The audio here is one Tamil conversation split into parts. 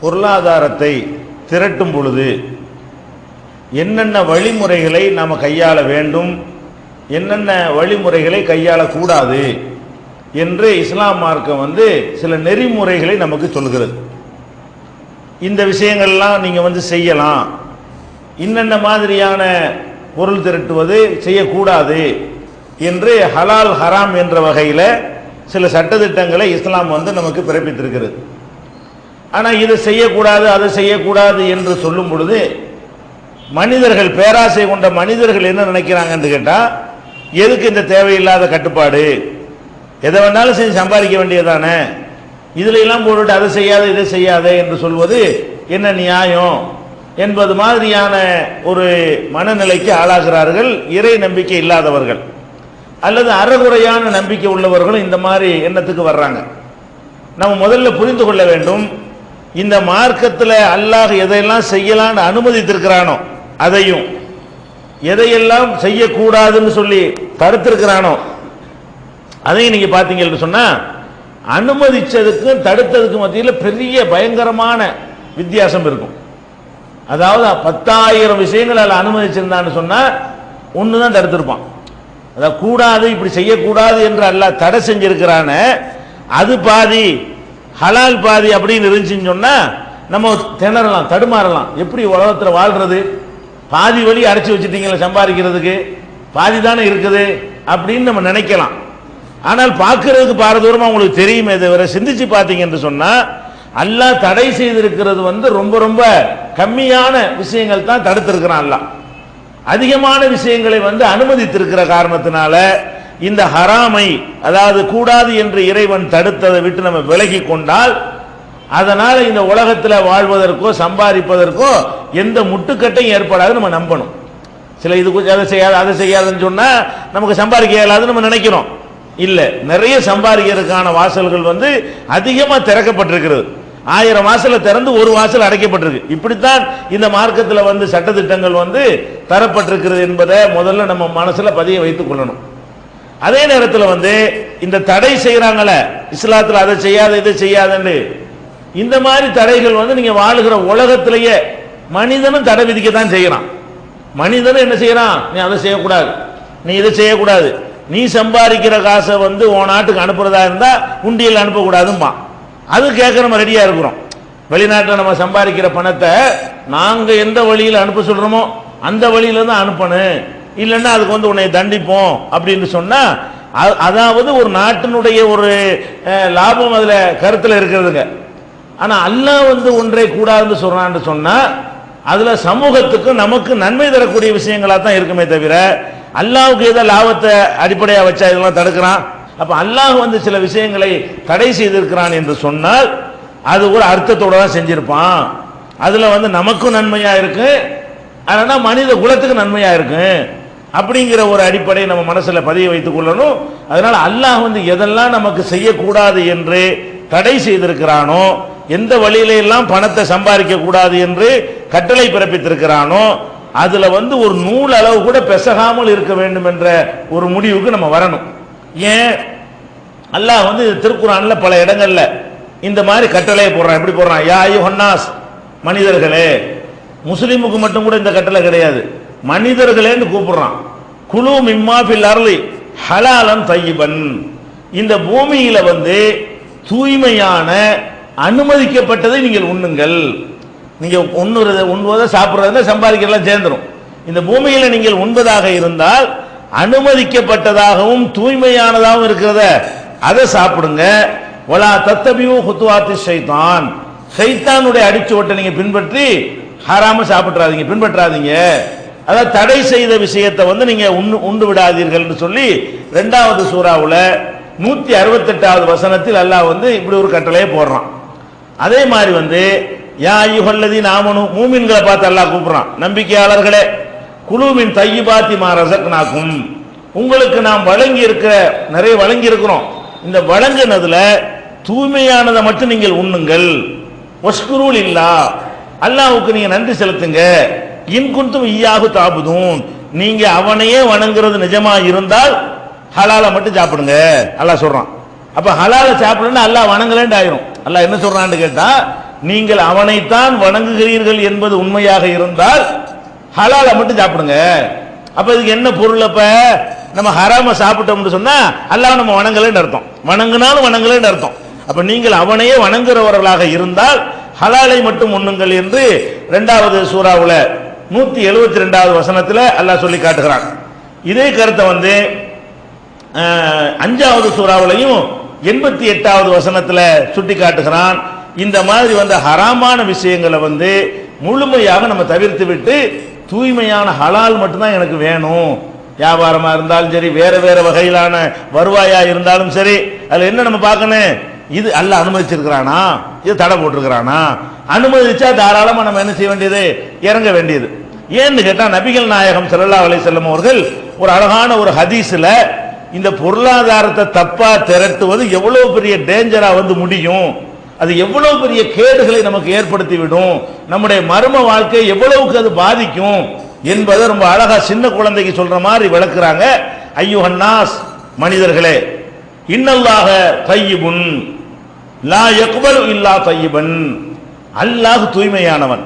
பொருளாதாரத்தை திரட்டும் பொழுது என்னென்ன வழிமுறைகளை நாம் கையாள வேண்டும், என்னென்ன வழிமுறைகளை கையாளக்கூடாது என்று இஸ்லாம் மார்க்கம் சில நெறிமுறைகளை நமக்கு சொல்கிறது. இந்த விஷயங்கள்லாம் நீங்கள் செய்யலாம், இன்னென்ன மாதிரியான பொருள் திரட்டுவது செய்யக்கூடாது என்று ஹலால் ஹராம் என்ற வகையில் சில சட்டத்திட்டங்களை இஸ்லாம் நமக்கு பிறப்பித்திருக்கிறது. ஆனால் இதை செய்யக்கூடாது அதை செய்யக்கூடாது என்று சொல்லும் பொழுது மனிதர்கள், பேராசை கொண்ட மனிதர்கள் என்ன நினைக்கிறாங்கன்னு கேட்டால், எதுக்கு இந்த தேவையில்லாத கட்டுப்பாடு, எதை வேணாலும் செஞ்சு சம்பாதிக்க வேண்டியதானே, இதுல எல்லாம் போட்டுட்டு அதை செய்யாத இதை செய்யாத என்று சொல்வது என்ன நியாயம் என்பது மாதிரியான ஒரு மனநிலைக்கு ஆளாகிறார்கள் இறை நம்பிக்கை இல்லாதவர்கள் அல்லது அறகுறையான நம்பிக்கை உள்ளவர்களும் இந்த மாதிரி எண்ணத்துக்கு வர்றாங்க. நம்ம முதல்ல புரிந்து கொள்ள வேண்டும், இந்த மார்க்கத்தில் அல்லாஹ் எதையெல்லாம் செய்யலான்னு அனுமதித்திருக்கிறானோ அதையும், எதையெல்லாம் செய்யக்கூடாதுன்னு சொல்லி தடுத்திருக்கிறானோ அதையும் நீங்க பார்த்தீங்கன்னு சொன்னா, அனுமதிச்சதுக்கும் தடுத்ததுக்கு மத்தியில் பெரிய பயங்கரமான வித்தியாசம் இருக்கும். அதாவது 10,000 விஷயங்கள் அதில் அனுமதிச்சிருந்தான்னு சொன்னா ஒன்று தான் தடுத்திருப்பான். அதாவது கூடாது, இப்படி செய்யக்கூடாது என்று அல்லாஹ் தடை செஞ்சிருக்கிறான அது பாதி, ஹலால் பாதி அப்படின்னு இருந்துச்சுன்னு சொன்னா நம்ம திணறலாம், தடுமாறலாம். எப்படி உலகத்தில் வாழ்றது, பாதி வழி அடைச்சி வச்சுட்டீங்களா சம்பாதிக்கிறதுக்கு, பாதி தானே இருக்குது அப்படின்னு நம்ம நினைக்கலாம். ஆனால் பார்க்கறதுக்கு பாரதூரமா உங்களுக்கு தெரியுமே தவிர சிந்திச்சு பார்த்தீங்க என்று சொன்னா அல்லாஹ் தடை செய்திருக்கிறது ரொம்ப ரொம்ப கம்மியான விஷயங்கள் தான் தடுத்திருக்கிறான். அல்லாஹ் அதிகமான விஷயங்களை அனுமதித்திருக்கிற காரணத்தினால இந்த ஹராமை, அதாவது கூடாது என்று இறைவன் தடுத்ததை விட்டு நம்ம விலகி கொண்டால் அதனால இந்த உலகத்தில் வாழ்வதற்கோ சம்பாதிப்பதற்கோ எந்த முட்டுக்கட்டையும் ஏற்படாது நம்ம நம்பணும். சில இது அதை செய்யாது அதை செய்யாதுன்னு சொன்னா நமக்கு சம்பாதிக்க இயலாதுன்னு நம்ம நினைக்கிறோம். இல்ல, நிறைய சம்பாதிக்கிறதுக்கான வாசல்கள் அதிகமா திறக்கப்பட்டிருக்கிறது. 1000 வாசலை திறந்து ஒரு வாசல் அடைக்கப்பட்டிருக்கு. இப்படித்தான் இந்த மார்க்கத்தில் சட்டத்திட்டங்கள் தரப்பட்டிருக்கிறது என்பதை முதல்ல நம்ம மனசுல பதிய வைத்துக் கொள்ளணும். அதே நேரத்தில் இந்த தடை செய்யறாங்கள இஸ்லாத்தில், அதை செய்யாத இதை செய்யாதுன்னு, இந்த மாதிரி தடைகள் நீங்க வாழுகிற உலகத்திலேயே மனிதனும் தடை விதிக்கத்தான் செய்யறான். மனிதனும் என்ன செய்யறான், நீ அதை செய்யக்கூடாது, நீ இதை செய்யக்கூடாது, நீ சம்பாதிக்கிற காசை உன் நாட்டுக்கு அனுப்புறதா இருந்தா உண்டியல் அனுப்பக்கூடாதும்பா. அது கேட்க நம்ம ரெடியா இருக்கிறோம். வெளிநாட்டில் நம்ம சம்பாதிக்கிற பணத்தை நாங்க எந்த வழியில் அனுப்ப சொல்றோமோ அந்த வழியில தான் அனுப்பணும், இல்லைன்னா அதுக்கு உன்னை தண்டிப்போம் அப்படின்னு சொன்னா, அதாவது ஒரு நாட்டினுடைய ஒரு லாபம் அதுல கருத்துல இருக்கிறதுங்க. ஆனா அல்லாஹ் ஒன்றை கூடாதுன்னு சொல்றான்னு சொன்னா அதுல சமூகத்துக்கு நமக்கு நன்மை தரக்கூடிய விஷயங்களா தான் இருக்குமே தவிர அல்லாஹ்வுக்கு ஏதோ லாபத்தை அடிப்படையா வச்சா இதெல்லாம் தடுக்கிறான். அப்ப அல்லாஹ் சில விஷயங்களை தடை செய்திருக்கிறான் என்று சொன்னால் அது ஒரு அர்த்தத்தோட தான் செஞ்சிருப்பான். அதுல நமக்கும் நன்மையா இருக்கு, ஆனா மனித குலத்துக்கு நன்மையா இருக்கு அப்படிங்கிற ஒரு அடிப்படை நம்ம மனசுல பதிய வைத்துக் கொள்ளணும். அதனால அல்லாஹ் எதெல்லாம் நமக்கு செய்யக்கூடாது என்று தடை செய்திருக்கிறானோ, எந்த வழியில எல்லாம் பணத்தை சம்பாதிக்க கூடாது என்று கட்டளை பிறப்பித்திருக்கிறானோ அதுல ஒரு நூல் அளவு கூட பெசகாமல் இருக்க வேண்டும் என்ற ஒரு முடிவுக்கு நம்ம வரணும். ஏன் அல்லாஹ் திருக்குர்ஆன்ல பல இடங்கள்ல இந்த மாதிரி கட்டளையை போடுறான். எப்படி போடுறான், யா அய்யுஹன்னாஸ், மனிதர்களே. முஸ்லிமுக்கு மட்டும் கூட இந்த கட்டளை கிடையாது, மனிதர்களேன்னு கூப்பிடுறான். குலு மிம்மா ஃபில் அர்லி ஹலாலன் தய்யிபன், இந்த பூமியில தூய்மையான அனுமதிக்கப்பட்டதை நீங்கள் உண்ணுங்கள். நீங்க உண்ணுவதை சாப்பிடுறத சம்பாதிக்கலாம் சேர்ந்துடும். இந்த பூமியில நீங்கள் உண்பதாக இருந்தால் அனுமதிக்கப்பட்டதாகவும் தூய்மையானதாகவும் இருக்கிறத அதை சாப்பிடுங்க. வலா தத்தபியூ குத்துவாத்தி ஷைத்தான், ஷைத்தானுடைய அடிச்சுவட்டை நீங்க பின்பற்றி ஹராம சாப்பிட்றாதீங்க, பின்பற்றாதீங்க. அதாவது தடை செய்த விஷயத்தை நீங்க உண்டு விடாதீர்கள் என்று சொல்லி 2வது சூறாவுல 168வது வசனத்தில் அல்லாஹ் இப்படி ஒரு கட்டளையை போடுறான். அதே மாதிரி யா அய்யுஹல்லதீன ஆமனு, மூமின்களை பார்த்து அல்லாஹ் கூப்பிடுறான், நம்பிக்கையாளர்களே, குலூமின் தய்யிபாத்தி மா ரஸக்னாக்கும், உங்களுக்கு நாம் வழங்கி இருக்கிற நிறைய வழங்கி இருக்கிறோம், இந்த வழங்கினதுல தூய்மையானதை மட்டும் நீங்கள் உண்ணுங்கள். வஷ்குரு லில்லாஹ், அல்லாஹ்வுக்கு நீங்க நன்றி செலுத்துங்க. இன் குன்தும் இய்யாஹு தாபுதூன், நீங்க அவனையே வணங்குறது நிஜமா இருந்தால் ஹலாலை மட்டும் சாப்பிடுங்க அல்லாஹ் சொல்றான். அப்ப ஹலாலை சாப்பிடணும்னா அல்லாஹ் வணங்கலன்னு ஆயிரும். அல்லாஹ் என்ன சொல்றான்னு கேட்டா, நீங்கள் அவனைத்தான் வணங்குகிறீர்கள் என்பது உண்மையாக இருந்தால் ஹலாலை மட்டும் சாப்பிடுங்க. அப்ப இதுக்கு என்ன பொருள்? அப்ப நம்ம ஹராம சாப்பிட்டோம்னு சொன்னா அல்லாஹ் நம்ம வணங்கலன்னு அர்த்தம், வணங்கினாலும் வணங்கலன்னு அர்த்தம். அப்ப நீங்கள் அவனையே வணங்குறவர்களாக இருந்தால் ஹலாலை மட்டும் உண்ணுங்கள் என்று 2வது சூராவுல 172வது வசனத்துல அல்லாஹ் சொல்லி காட்டுகிறான். இதே கருத்தை 5வது சூராவுலையும் 88வது வசனத்துல சுட்டி காட்டுகிறான். இந்த மாதிரி ஹராமான விஷயங்களை முழுமையாக நம்ம தவிர்த்து விட்டு தூய்மையான ஹலால் மட்டும்தான் எனக்கு வேணும். வியாபாரமா இருந்தாலும் சரி, வேற வேற வகையிலான வருவாயா இருந்தாலும் சரி, அதுல என்ன நம்ம பார்க்கணும்? இது அல்லாஹ் அனுமதிச்சிருக்கிறானா, இது தடை போட்டிருக்கிறானா? அனுமதிச்சா தாராளமா நம்ம என்ன செய்ய வேண்டியது? இறங்க வேண்டியது. ஏன்னு கேட்டா நபிகள் நாயகம் ஸல்லல்லாஹு அலைஹி வஸல்லம் அவர்கள் ஒரு அழகான ஒரு ஹதீஸ்ல இந்த பொருளாதாரத்தை தப்பா திரட்டுவது எவ்வளவு பெரிய டேஞ்சரா முடியும், அது எவ்வளவு பெரிய கேடுகளை நமக்கு ஏற்படுத்தி விடும், நம்முடைய மர்ம வாழ்க்கை எவ்வளவுக்கு அது பாதிக்கும் என்பதை ரொம்ப அழகா சின்ன குழந்தைக்கு சொல்ற மாதிரி விளக்குறாங்க. ஐயுஹன்னாஸ், மனிதர்களே, இன்னல்லாஹ தய்யிபுன் லா யக்பலு இல்லா தய்யிபன். அல்லாஹ் தூய்மையானவன்,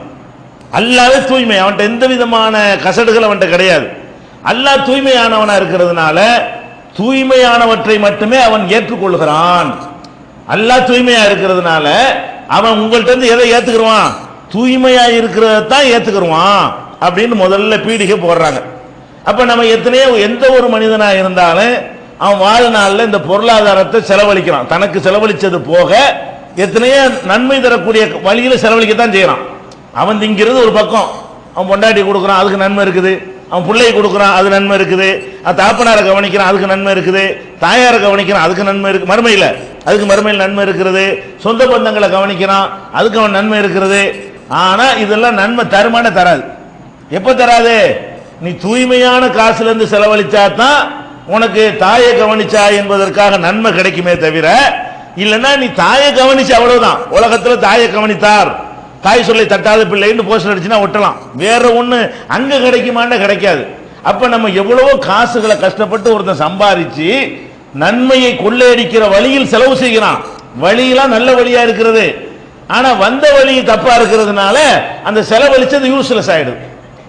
அல்லாஹ் தூய்மை, அவன்கிட்ட எந்த விதமான கசடுகள் அவன்கிட்ட கிடையாது. அல்லாஹ் தூய்மையானவனா இருக்கிறதுனால தூய்மையானவற்றை மட்டுமே அவன் ஏற்றுக்கொள்கிறான். அல்லாஹ் தூய்மையா இருக்கிறதுனால அவன் உங்கள்கிட்ட இருந்து எதை ஏத்துக்குருவான்? தூய்மையா இருக்கிறதான் ஏத்துக்குருவான் அப்படின்னு முதல்ல பீடிகை போடுறாங்க. அப்ப நம்ம எத்தனையோ எந்த ஒரு மனிதனா இருந்தாலும் அவன் வாழ்நாளில் இந்த பொருளாதாரத்தை செலவழிக்கிறான். தனக்கு செலவழிச்சது போக எத்தனையோ நன்மை தரக்கூடிய வழியில செலவழிக்கத்தான் செய்யறான். அவன் திங்கிறது ஒரு பக்கம், அவன் பொண்டாட்டி கொடுக்குறான், அதுக்கு நன்மை இருக்குது. அவன் பிள்ளையை கொடுக்குறான், அது நன்மை இருக்குது. தாப்பனாரை கவனிக்கிறான், அதுக்கு நன்மை இருக்குது. தாயாரை கவனிக்கிறான், அதுக்கு நன்மை இருக்கு. மறுமையில் அதுக்கு மறுமையில் நன்மை இருக்கிறது. சொந்த பந்தங்களை கவனிக்கிறான், அதுக்கு அவன் நன்மை இருக்கிறது. ஆனா இதெல்லாம் நன்மை தருமான தராது. எப்ப தராது? நீ தூய்மையான காசுல இருந்து செலவழிச்சா தான் உனக்கு தாயை கவனிச்சா என்பதற்காக நன்மை கிடைக்குமே தவிர, இல்லைன்னா நீ தாயை கவனிச்சு அவ்வளவுதான். உலகத்துல தாயை கவனித்தார், தாய் சொல்லி தட்டாத பிள்ளைன்னு போஸ்டர் அடிச்சுன்னா ஒட்டலாம், வேற ஒண்ணு அங்க கிடைக்குமான்னா கிடைக்காது. அப்ப நம்ம எவ்வளவோ காசுகளை கஷ்டப்பட்டு ஒருத்தன் சம்பாதிச்சு நன்மையை கொள்ளையடிக்கிற வழியில் செலவு செய்கிறான். வழியெல்லாம் நல்ல வழியா இருக்கிறது, ஆனா வந்த வழி தப்பா இருக்கிறதுனால அந்த செலவழிச்சது யூஸ்லெஸ் ஆயிடுது.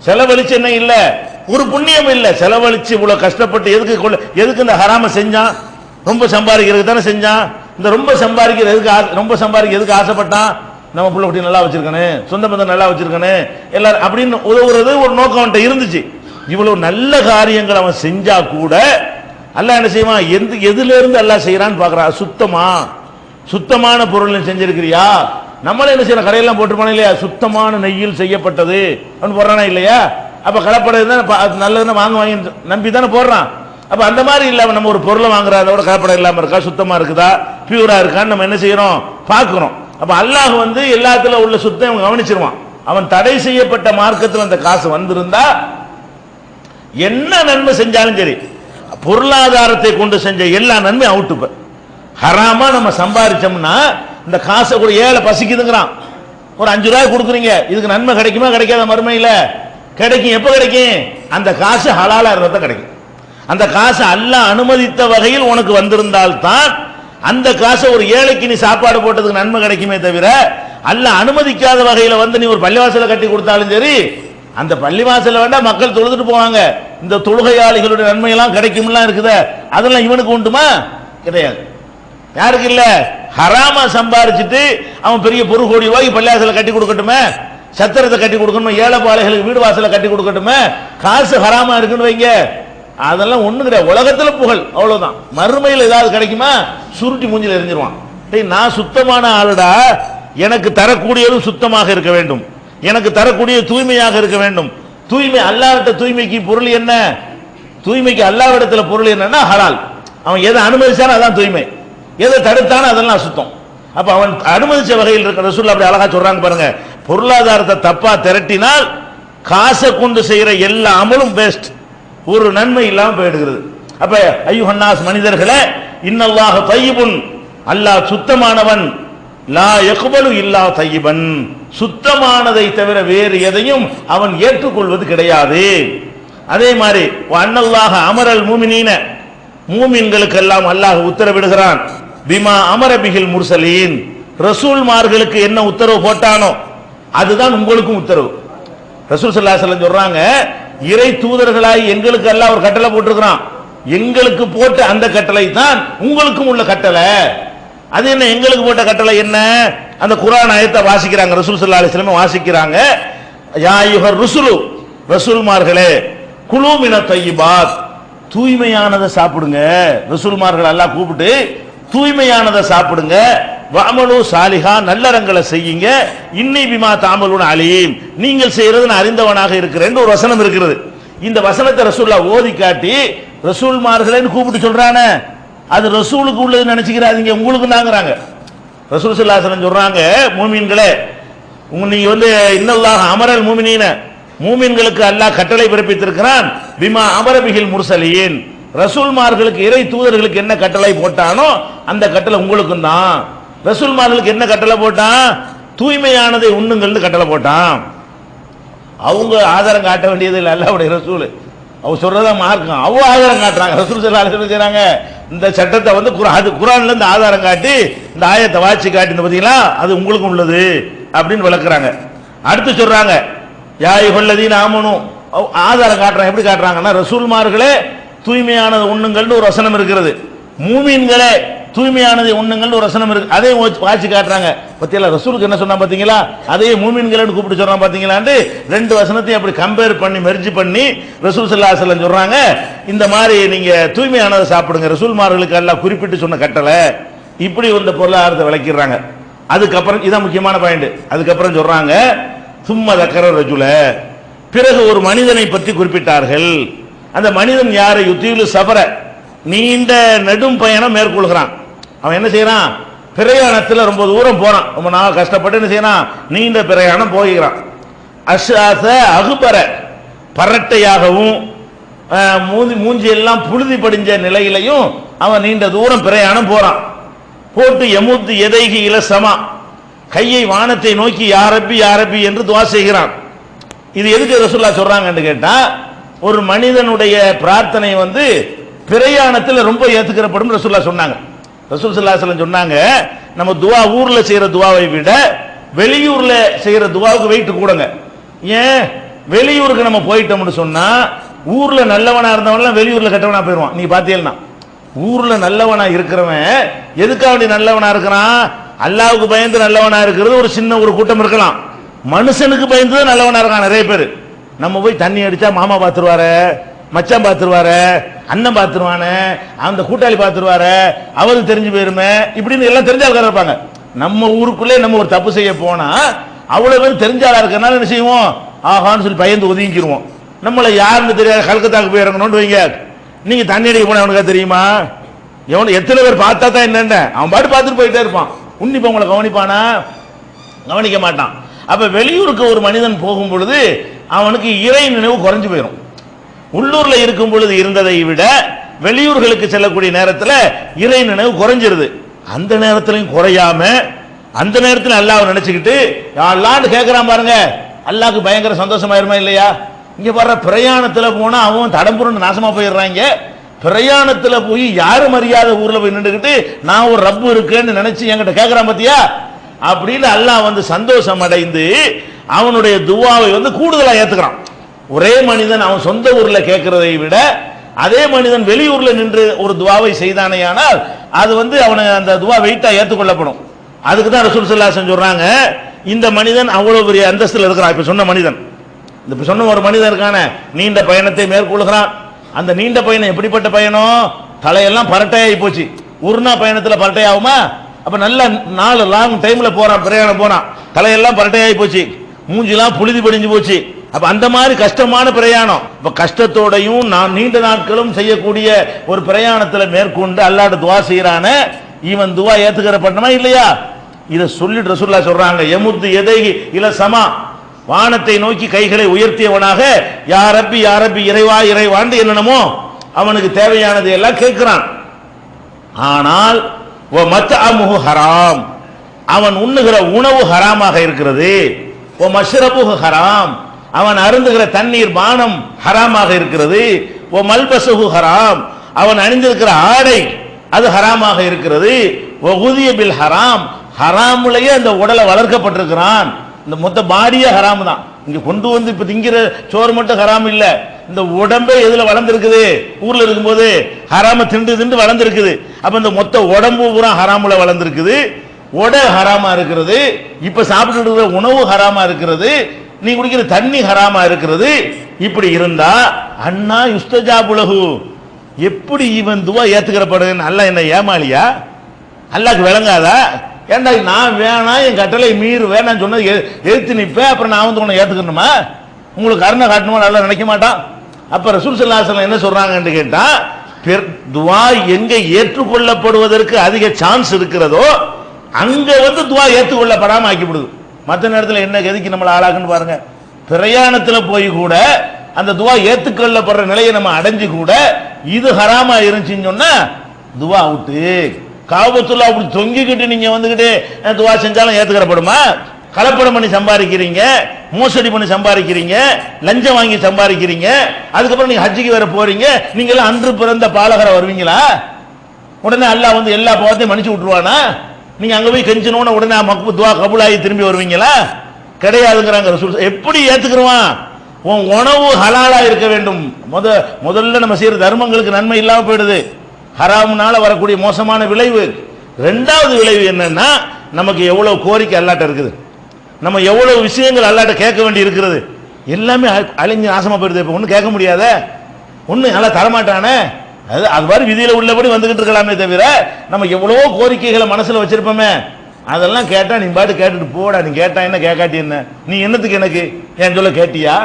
செலவழிச்சு என்ன இல்ல, ஒரு புண்ணியம் இல்ல. செலவழிச்சு இவ்வளவு கஷ்டப்பட்டு எதுக்கு இந்த ஹராம செஞ்சான்? ரொம்ப சம்பாதிக்கிறதுக்கு தானே செஞ்சான். இந்த ரொம்ப சம்பாதிக்க எதுக்கு ஆசைப்பட்டான்? நம்ம பிள்ளை குட்டி நல்லா வச்சிருக்கணும், சொந்த பந்தம் நல்லா வச்சிருக்கணும், எல்லாரும் அப்படின்னு உதவுறது ஒரு நோக்கம் அவன்கிட்ட இருந்துச்சு. இவ்வளவு நல்ல காரியங்கள் அவன் செஞ்சா கூட அல்லாஹ் என்ன செய்வான்? எதுல இருந்து அல்லாஹ் செய்யறான்னு பாக்குறான். சுத்தமான பொருள் செஞ்சிருக்கிறியா? நம்மள என்ன செய்யற? கடையெல்லாம் போட்டுருப்பானே இல்லையா, சுத்தமான நெய்யில் செய்யப்பட்டது அப்படின்னு போடுறானா இல்லையா? அப்ப கலப்படம் நல்லதுன்னு வாங்கி நம்பி தானே போடுறான். அப்ப அந்த மாதிரி இல்லாம நம்ம ஒரு பொருளை வாங்குறா, அதோட கலப்படம் இல்லாம இருக்கா, சுத்தமா இருக்குதா, பியூரா இருக்கான்னு நம்ம என்ன செய்யறோம்? பாக்குறோம். அப்ப அல்லாஹ் எல்லாத்துல உள்ள சுத்தம் கவனிச்சிருவான். அவன் தடை செய்யப்பட்ட மார்க்கத்தில் அந்த காசு வந்திருந்தா என்ன நன்மை செஞ்சாலும் சரி, பொருளாதாரத்தை கொண்டு செஞ்ச எல்லா நன்மை அவுட்டு. ஹராமா நம்ம சம்பாதிச்சோம்னா இந்த காசை கூட ஏழை பசிக்குதுங்கிறான், ஒரு 5 ரூபாய் கொடுக்குறீங்க, இதுக்கு நன்மை கிடைக்குமா கிடைக்காத? மறுமையில கிடைக்கும். எப்ப கிடைக்கும்? அந்த காசு ஹலாலா இருந்தா கிடைக்கும். அந்த காசு அல்லாஹ் அனுமதித்த வகையில் உனக்கு வந்திருந்தால் தான் அந்த காசை ஒரு ஏழைக்கு நீ சாப்பாடு போட்டதுக்கு நன்மை கிடைக்குமே தவிர, அல்லாஹ் அனுமதிக்காத வகையில நீ ஒரு பள்ளிவாசலை கட்டி கொடுத்தாலும் சரி, அந்த பள்ளிவாசல வேண்டாம் மக்கள் தொழுதுட்டு போவாங்க, இந்த தொழுகையாளிகளுடைய நன்மையெல்லாம் கிடைக்கும்லாம் இருக்குதே, அதெல்லாம் இவனுக்கு உண்டுமா? கிடையாது. யாருக்கு இல்ல? ஹராமா சம்பாரிச்சுட்டு அவன் பெரிய பொரு கோடி ரூபாய்க்கு பள்ளிவாசலை கட்டி கொடுக்கட்டுமே, சத்திரத்தை கட்டி கொடுக்கணுமே, ஏழை பாளைகளுக்கு வீடு வாசலை கட்டி கொடுக்கட்டுமே, காசு ஹராமா இருக்குன்னு வைங்க, அதெல்லாம் ஒண்ணு கிடையாது. உலகத்துல புகழ் அவ்வளவுதான். மறுமையில் ஏதாவது கிடைக்குமா? சுருட்டி மூஞ்சில எரிஞ்சிருவான். நான் சுத்தமான ஆளுடா, எனக்கு தரக்கூடியதும் சுத்தமாக இருக்க வேண்டும், எனக்கு தரக்கூடிய தூய்மையாக இருக்க வேண்டும். தூய்மை அல்லாஹ்விட்ட தூய்மைக்கு பொருள் என்ன? தூய்மைக்கு அல்லாஹ்விடத்துல பொருள் என்னன்னா ஹலால். அவன் எதை அனுமதிச்சானோ அதான் தூய்மை, எதை தடுத்தானோ அதெல்லாம் அசுத்தம். அப்ப அவன் அனுமதிச்ச வகையில் இருக்க ரசூலுல்லாஹ் அப்படி அழகா சொல்றாங்க பாருங்க. பொருளாதாரத்தை தப்பா திரட்டினால் காசை கொண்டு செய்யற எல்லா அமலும் வேஸ்ட், ஒரு நன்மை இல்லாம போயிடுகிறது. அப்ப ஐயுஹன்னாஸ், மனிதர்களே, இன்னல்லாஹ தய்யிபுன், அல்லாஹ் சுத்தமானவன், லா யக்பலு இல்லா தய்யிபன், சுத்தமானதை தவிர வேறு எதையும் அவன் ஏற்றுக்கொள்வது கிடையாது. அதே மாதிரி அன்னல்லாஹ அமரல் மூமினீன, மூமின்களுக்கெல்லாம் அல்லாஹ் உத்தரவிடுகிறான், பிமா அமர பிஹில் முர்சலீன், ரசூல்மார்களுக்கு என்ன உத்தரவு போட்டானோ அதுதான் உங்களுக்கும் உத்தரவு. ரசூல் ஸல்லல்லாஹு அலைஹி வஸல்லம் சொல்றாங்க, இறை தூதர்களாய் எங்களுக்கு அல்லாஹ் ஒரு கட்டளை போட்டிருக்கிறான், எங்களுக்கு போட்ட அந்த கட்டளை தான் உங்களுக்கும் உள்ள கட்டளை. அது என்ன எங்களுக்கு போட்ட கட்டளை என்ன? அந்த குர்ஆன் ஆயத்தை வாசிக்கிறாங்க, ரசூல் ஸல்லல்லாஹு அலைஹி வஸல்லம் வாசிக்கிறாங்க. யா அய்யுஹர் ருசுலு, ரசூல்மார்களே, குலூ மினத் தய்யிபாத், தூய்மையானதை சாப்பிடுங்க. ரசூல்மார்கள் அல்லாஹ் கூப்பிட்டு தூய்மையானதை சாப்பிடுங்க. வஅமலு சாலிஹா, நல்லறங்களை செய்யுங்க. இன்னி பிமா தஅமலுன அலீம், நீங்கள் செய்யறது நான் அறிந்தவனாக இருக்கிறேன் ஒரு வசனம் இருக்கிறது. இந்த வசனத்தை ரசூலுல்லாஹ் ஓதி காட்டி ரசூல்மார்களேன்னு கூப்பிட்டு சொல்றானே, அது ரசூலுக்கு உள்ளது நினைச்சுக்கிறாதீங்க, உங்களுக்கு தாங்கறாங்க. ரசூல் ஸல்லல்லாஹு அலைஹி வஸல்லம் சொல்றாங்க, மூமின்களே, நீங்க இன்னல்லாஹ் அமரல் மூமினீன, மூமின்களுக்கு அல்லாஹ் கட்டளை பிறப்பித்திருக்கிறான். பிமா அமர பிஹில் முர்சலீன், ரசூல்மார்களுக்கு இறை தூதர்களுக்கு என்ன கட்டளை போட்டானோ அந்த கட்டளை உங்களுக்கும் தான். ரசூல்மார்களுக்கு என்ன கட்டளை போட்டான்? தூய்மையானதை உண்ணுங்கள்னு கட்டளை போட்டான். அவங்க ஆதாரம் காட்ட வேண்டியது இல்லை, அல்லாஹ்வுடைய ரசூல் அவங்க சொல்றதா மார்க்கம். அவங்க ஆதாரம் காட்டுறாங்க. ரசூல் ஸல்லல்லாஹு அலைஹி வஸல்லம் செய்றாங்க, இந்த சட்டத்தை குர்ஆன்ல இருந்து ஆதாரம் காட்டி இந்த ஆயத்தை வாசி காட்டி பாத்தீங்களா, அது உங்களுக்கும் உள்ளது அப்படின்னு விளக்குறாங்க. அடுத்து சொல்றாங்க, யா அய்யுஹல்லதீன ஆமனு, ஆதாரம் காட்டுறாங்க. எப்படி காட்டுறாங்கன்னா, ரசூல்மார்களே தூய்மையானது உண்ணுங்கள்னு ஒரு வசனம் இருக்கிறது, மூமின்களே தூய்மையானதை உண்ணுங்கள்னு ஒரு வசனம் இருக்கு, அதே வாசி காட்டுறாங்க. பத்தியலா ரசூலுக்கு என்ன சொன்னா பாத்தீங்களா, அதே மூமின்களேன்னு கூப்பிட்டு சொல்றான் பாத்தீங்களான்னு ரெண்டு வசனத்தையும் அப்படி கம்பேர் பண்ணி மெர்ஜ் பண்ணி ரசூல் ஸல்லல்லாஹு அலைஹி வஸல்லம் சொல்றாங்க, இந்த மாதிரி நீங்க தூய்மையானதை சாப்பிடுங்க, ரசூல்மார்களுக்கு அல்லாஹ் குறிப்பிட்டு சொன்ன கட்டளை. இப்படி இந்த பொருளாதாரத்தை விளக்கிறாங்க. அதுக்கப்புறம் இதான் முக்கியமான பாயிண்ட். அதுக்கப்புறம் சொல்றாங்க, சும்மா தக்கர ரஜுல, பிறகு ஒரு மனிதனை பற்றி குறிப்பிட்டார்கள். அந்த மனிதன் யாரை? யுத்தீலு சபர, நீண்ட நெடும் பயணம் மேற்கொள்கிறான். அவன் என்ன செய்யறான்? பிரயாணத்தில் ரொம்ப தூரம் போறான், ரொம்ப நாள் கஷ்டப்பட்டு என்ன செய்யறான்? நீண்ட பிரயாணம் போகிறான். அஷாச அகுபர, பரட்டையாகவும் மூஞ்சி எல்லாம் புழுதி படிஞ்ச நிலையிலையும் அவன் நீண்ட தூரம் பிரயாணம் போறான். போட்டு எமுத்து எதைகி இலசமா, கையை வானத்தை நோக்கி யாரப்பி யாரப்பி என்று துவா செய்கிறான். இது எதுக்கு ரசூலுல்லாஹ் சொல்றாங்கன்னு கேட்டா, ஒரு மனிதனுடைய பிரார்த்தனை பிரயாணத்தில் ரொம்ப ஏத்துக்கிறப்படும் ரசூலுல்லாஹ் சொன்னாங்க. ரசூல் ஸல்லல்லாஹு அலைஹி வஸல்லம் சொன்னாங்க, நம்ம துவா ஊர்ல செய்யற துவாவை விட வெளியூர்ல செய்யற துவாவுக்கு வெயிட் கூடுங்க. ஏன்? வெளியூருக்கு நம்ம போயிட்டோம்னு சொன்னா, ஊர்ல நல்லவனா இருந்தவன்லாம் வெளியூர்ல கெட்டவனா போயிடுவான். நீ பாத்தீங்கன்னா ஊர்ல நல்லவனா இருக்கிறவன் எதுக்காக வேண்டி நல்லவனா இருக்கிறான்? அல்லாஹ்வுக்கு பயந்து நல்லவனா இருக்கிறது ஒரு சின்ன ஒரு கூட்டம் இருக்கலாம். மனுஷனுக்கு பயந்து நல்லவனா இருக்கான் நிறைய பேர். நம்ம போய் தண்ணி அடிச்சா மாமா பாத்துருவாரு, மச்சான் பாத்துருவாரு, அண்ணன் பாத்துருவானே, அந்த கூட்டாளி பாத்துருவாரு, அவருக்கு தெரிஞ்சு போயிருமே, இப்படின்னு எல்லாம் தெரிஞ்ச ஆள்கார இருப்பாங்க. நம்ம ஊருக்குள்ளே நம்ம ஒரு தப்பு செய்ய போனா அவ்வளவு பேர் தெரிஞ்ச ஆளா இருக்கனால என்ன செய்வோம்? ஆகான்னு சொல்லி பயந்து ஒதுங்கிடுவோம். நம்மளை யாருன்னு தெரியாது, கல்கத்தாக்கு போய் இறங்கணும்னு வைங்க, நீங்க தண்ணி அடிக்க போன அவனுக்கு தெரியுமா? எவனு எத்தனை பேர் பார்த்தா தான் என்னென்ன, அவன் பாட்டு பார்த்துட்டு போயிட்டே இருப்பான். உன்னிப்ப உங்களை கவனிப்பானா? கவனிக்க மாட்டான். அப்ப வெளியூருக்கு ஒரு மனிதன் போகும் பொழுது அவனுக்கு இறை நினைவு குறைஞ்சு போயிடும். உள்ளூர்ல இருக்கும் பொழுது இருந்ததை விட வெளியூர்களுக்கு செல்லக்கூடிய நேரத்தில் இறை நினைவு குறைஞ்சிருது. அந்த நேரத்திலையும் குறையாம அந்த நேரத்தில் அல்லாஹ் நினைச்சுக்கிட்டு அல்லாஹ்னு கேட்கிறான் பாருங்க, அல்லாஹ்க்கு பயங்கர சந்தோஷமாயிருமா இல்லையா? இங்க வர்ற பிரயாணத்தில் போனா அவன் தடம்புரண்டு நாசமா போயிடுறாங்க. பிரயாணத்தில் போய் யாரும் அறியாத ஊர்ல போய் நின்றுக்கிட்டு நான் ஒரு ரப்பு இருக்கேன்னு நினைச்சு என்கிட்ட கேட்கிறான் பாத்தியா, அப்படின்னு அல்லாஹ் சந்தோஷம் அடைந்து அவனுடைய துவாவை கூடுதலா ஏத்துக்கிறான். ஒரே மனிதன் அவன் சொந்த ஊர்ல கேட்கிறதை விட அதே மனிதன் வெளியூர்ல நின்று ஒரு துவாவை செய்தானேயானால் அது அவனை அந்த துவா வெயிட்டா ஏற்றுக்கொள்ளப்படும். அதுக்கு தான் ரசூல் ஸல்லல்லாஹு அலைஹி வஸல்லம் சொல்றாங்க, இந்த மனிதன் அவ்வளவு பெரிய அந்தஸ்துல இருக்கிறான். இப்ப சொன்ன மனிதன், இப்ப சொன்ன ஒரு மனிதன் இருக்கானே, நீண்ட பயணத்தை மேற்கொள்கிறான். அந்த நீண்ட பயணம் எப்படிப்பட்ட பயணம்? தலையெல்லாம் பரட்டையாகி போச்சு. ஒரு நாள் பயணத்துல பரட்டையாகுமா? அப்ப நல்ல நாலு லாங் டைம்ல போறான், பிரயாணம் போறான், தலையெல்லாம் பரட்டையாகி போச்சு, மூஞ்சிலாம் புழுதி படிஞ்சு போச்சு. அப்ப அந்த மாதிரி கஷ்டமான பிரயாணம், இப்ப கஷ்டத்தோடையும் நான் நீண்ட நாட்களும் செய்யக்கூடிய ஒரு பிரயாணத்துல மேற்கொண்டு அல்லாஹ்ட்ட துவா செய்யறான, இவன் துவா ஏத்துக்கிறப்பட்டமா இல்லையா? இதை சொல்லிட்டு ரசூலுல்லாஹ் சொல்றாங்க, யமுத்து எதைகி இல சமா, வானத்தை நோக்கி கைகளை உயர்த்தியவனாக யா ரப்பி யா ரப்பி, இறைவா இறைவாண்டு என்னனமோ அவனுக்கு தேவையானது எல்லாம் கேட்கிறான். ஆனால் வ மத்அமுஹு ஹராம், அவன் உண்ணுகிற உணவு ஹராமாக இருக்கிறது. வ மஷ்ரபுஹு ஹராம், அவன் அருந்துகிற தண்ணீர் பானம் ஹராமாக இருக்கிறது. ஓ மல்பசுஹு ஹராம், அவன் அணிந்திருக்கிற ஆடை அது ஹராமாக இருக்கிறது. ஓ உதிய பில் ஹராம், ஹராமுலயே அந்த உடலை வளர்க்கப்பட்டிருக்கிறான். இந்த மொத்த பாடியே ஹராம் தான். இங்க கொண்டு வந்து இப்ப திங்கிற சோறு மட்டும் ஹராம் இல்ல, இந்த உடம்பே எதுல வளர்ந்துருக்குது? ஊர்ல இருக்கும்போது ஹராம திண்டு திண்டு வளர்ந்துருக்குது. அப்ப இந்த மொத்த உடம்பு பூரா ஹராமுல வளர்ந்துருக்குது. உடல் ஹராமா இருக்கிறது, இப்ப சாப்பிட்டு இருக்கிற உணவு ஹராமா இருக்கிறது, நீ குடிக்கிற தண்ணி ஹராமா இருக்கிறது. இப்படி இருந்தா அண்ணா யுஸ்தஜாபுலஹு, எப்படி இவன் துவா ஏத்துக்கிறப்படுன்னு? அல்லாஹ் என்ன ஏமாளியா? அல்லாஹ்க்கு விளங்காதா? ஏண்டா நான் வேணாம், என் கட்டளை மீறு வேணாம் சொன்னது எதிர்த்து நிற்பேன், அப்புறம் நான் வந்து உன்னை ஏத்துக்கணுமா? உங்களுக்கு கருணை காட்டணுமா? நல்லா நினைக்க மாட்டான். அப்ப ரசூல் ஸல்லல்லாஹு அலைஹி வஸல்லம் என்ன சொல்றாங்கன்னு கேட்டா, துவா எங்க ஏற்றுக்கொள்ளப்படுவதற்கு அதிக சான்ஸ் இருக்கிறதோ அங்க வந்து துவா ஏற்றுக்கொள்ளப்படாம ஆக்கிவிடுது. மற்ற நேரத்தில் என்ன எதுக்கு நம்மளை ஆளாக்குன்னு பாருங்க. பிரயாணத்தில் போய் கூட அந்த துவா ஏற்றுக்கொள்ளப்படுற நிலையை நம்ம அடைஞ்சு கூட இது ஹராமா இருந்துச்சுன்னு சொன்னா துவா அவுட்டு. காபத்துல்லா அப்படி தொங்கிக்கிட்டு நீங்க வந்துகிட்டு துவா செஞ்சாலும் ஏத்துக்கிறப்படுமா? கலப்படம் பண்ணி சம்பாதிக்கிறீங்க, மோசடி பண்ணி சம்பாதிக்கிறீங்க, லஞ்சம் வாங்கி சம்பாதிக்கிறீங்க, அதுக்கப்புறம் நீங்க ஹஜ்ஜுக்கு வேற போறீங்க. நீங்க எல்லாம் அன்று பிறந்த பாலகரை வருவீங்களா? உடனே அல்லாஹ் வந்து எல்லா பாவத்தையும் மன்னிச்சு விட்டுருவானா? நீங்க அங்க போய் கெஞ்சனோன்னு உடனே மக்பூ துவா கபூலாகி திரும்பி வருவீங்களா? கிடையாதுங்கிறாங்க ரசூல். எப்படி ஏத்துக்குருவான்? உன் உணவு ஹலாலா இருக்க வேண்டும். முதல்ல நம்ம செய்யற தர்மங்களுக்கு நன்மை இல்லாம போயிடுது, ஹராமுனால வரக்கூடிய மோசமான விளைவு. ரெண்டாவது விளைவு என்னன்னா, நமக்கு எவ்வளவு கோரிக்கை அல்லாட்ட இருக்குது, நம்ம எவ்வளவு விஷயங்கள் அல்லாட்ட கேட்க வேண்டி இருக்கிறது, எல்லாமே அழிஞ்சு நாசமா போயிடுது. இப்ப ஒன்னும் கேட்க முடியாத, ஒண்ணு நல்லா தரமாட்டானே, அது மாதிரி விதியில உள்ளபடி வந்துகிட்டு இருக்கலாமே தவிர நம்ம எவ்வளவோ கோரிக்கைகளை மனசுல வச்சிருப்போமே, அதெல்லாம் கேட்டா நீ பாட்டு கேட்டுட்டு போடா. நீ கேட்டா என்ன, கேட்காட்டி என்ன? நீ என்னத்துக்கு எனக்கு என் சொல்ல கேட்டியா?